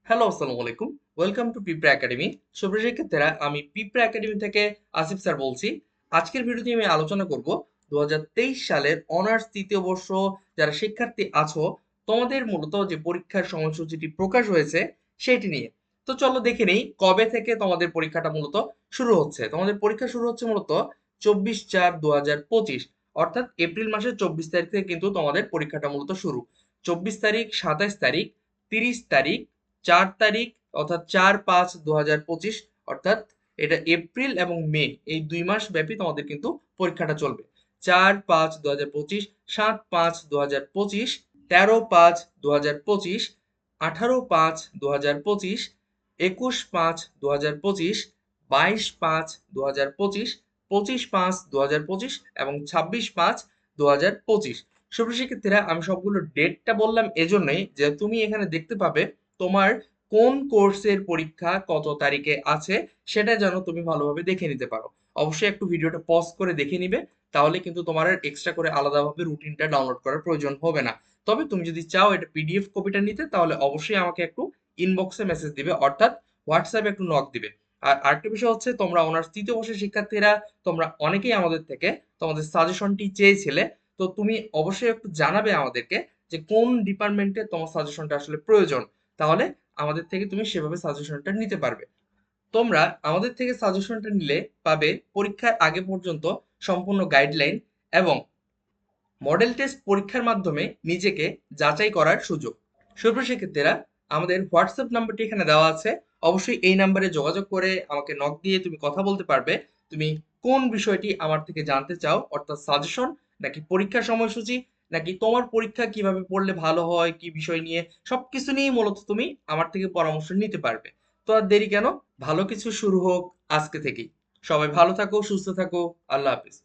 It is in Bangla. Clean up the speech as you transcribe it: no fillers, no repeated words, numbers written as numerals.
হ্যালো, আসসালামু আলাইকুম। ওয়েলকাম টু পিঁপড়া একাডেমি। সুপ্রিয় শিক্ষার্থীরা, আমি পিঁপড়া একাডেমি থেকে আসিফ স্যার বলছি। আজকের ভিডিওতে আমি আলোচনা করব ২০২৩ সালের অনার্স ৩য় বর্ষ যারা শিক্ষার্থী আছো, তোমাদের মূলত যে পরীক্ষার সময়সূচিটি প্রকাশ হয়েছে সেটি নিয়ে। তো চলো দেখে নেই কবে থেকে তোমাদের পরীক্ষাটা মূলত শুরু হচ্ছে। তোমাদের পরীক্ষা শুরু হচ্ছে মূলত ২৪/৪/২০২৫, অর্থাৎ এপ্রিল মাসের ২৪ তারিখ থেকে কিন্তু তোমাদের পরীক্ষাটা মূলত শুরু। ২৪ তারিখ, ২৭ তারিখ, ৩০ তারিখ, ৪ তারিখ, অর্থাৎ ৪/৫/২০২৫, অর্থাৎ এটা এপ্রিল এবং মে এই ২ মাস ব্যাপী তোমাদের কিন্তু পরীক্ষাটা চলবে। ৪/৫/২০২৫, ৭/৫/২০২৫, ১৩/৫/২০২৫, ১৮/৫/২০২৫, ২১/৫/২০২৫, ২২/৫/২০২৫, ২৫/৫/২০২৫ এবং ২৬/৫/২০২৫। সুপ্রিয় শিক্ষার্থীরা, আমি সবগুলো ডেটটা বললাম এজন্যই যে তুমি এখানে দেখতে পাবে তোমার কোন কোর্সের পরীক্ষা কত তারিখে আছে, সেটা যেন তুমি ভালোভাবে দেখে নিতে পারো। অবশ্যই একটু ভিডিওটা পজ করে দেখে নিবে, তাহলে কিন্তু তোমার আর এক্সট্রা করে আলাদাভাবে রুটিনটা ডাউনলোড করার প্রয়োজন হবে না। তবে তুমি যদি চাও এটা পিডিএফ কপিটা নিতে, তাহলে অবশ্যই আমাকে একটু ইনবক্সে মেসেজ দিবে, অর্থাৎ হোয়াটসঅ্যাপে একটু নক দিবে। আর আরেকটা বিষয় হচ্ছে, তোমরা অনার্স ৩য় বর্ষের শিক্ষার্থীরা, তোমরা অনেকেই আমাদের থেকে তোমাদের সাজেশনটি চেয়েছিলে। তো তুমি অবশ্যই একটু জানাবে আমাদেরকে যে কোন ডিপার্টমেন্টে তোমার সাজেশনটা আসলে প্রয়োজন, তাহলে আমাদের থেকে তুমি সেভাবে সাজেশনটা নিতে পারবে। তোমরা আমাদের থেকে সাজেশনটা নিলে পাবে পরীক্ষার আগে পর্যন্ত সম্পূর্ণ গাইডলাইন এবং মডেল টেস্ট পরীক্ষার মাধ্যমে নিজেকে যাচাই করার সুযোগ। সুপ্রিয় শিক্ষার্থীরা, আমাদের হোয়াটসঅ্যাপ নাম্বারটি এখানে দেওয়া আছে। অবশ্যই এই নাম্বারে যোগাযোগ করে আমাকে নক দিয়ে তুমি কথা বলতে পারবে। তুমি কোন বিষয়টি আমার থেকে জানতে চাও, অর্থাৎ সাজেশন, নাকি পরীক্ষার সময়সূচি, নাকি তোমার পরীক্ষা কিভাবে পড়লে ভালো হয়, কি বিষয় নিয়ে, সবকিছু নিয়েই মূলত তুমি আমার থেকে পরামর্শ নিতে পারবে। তো আর দেরি কেন, ভালো কিছু শুরু হোক আজকে থেকেই। সবাই ভালো থাকো, সুস্থ থাকো। আল্লাহ হাফিজ।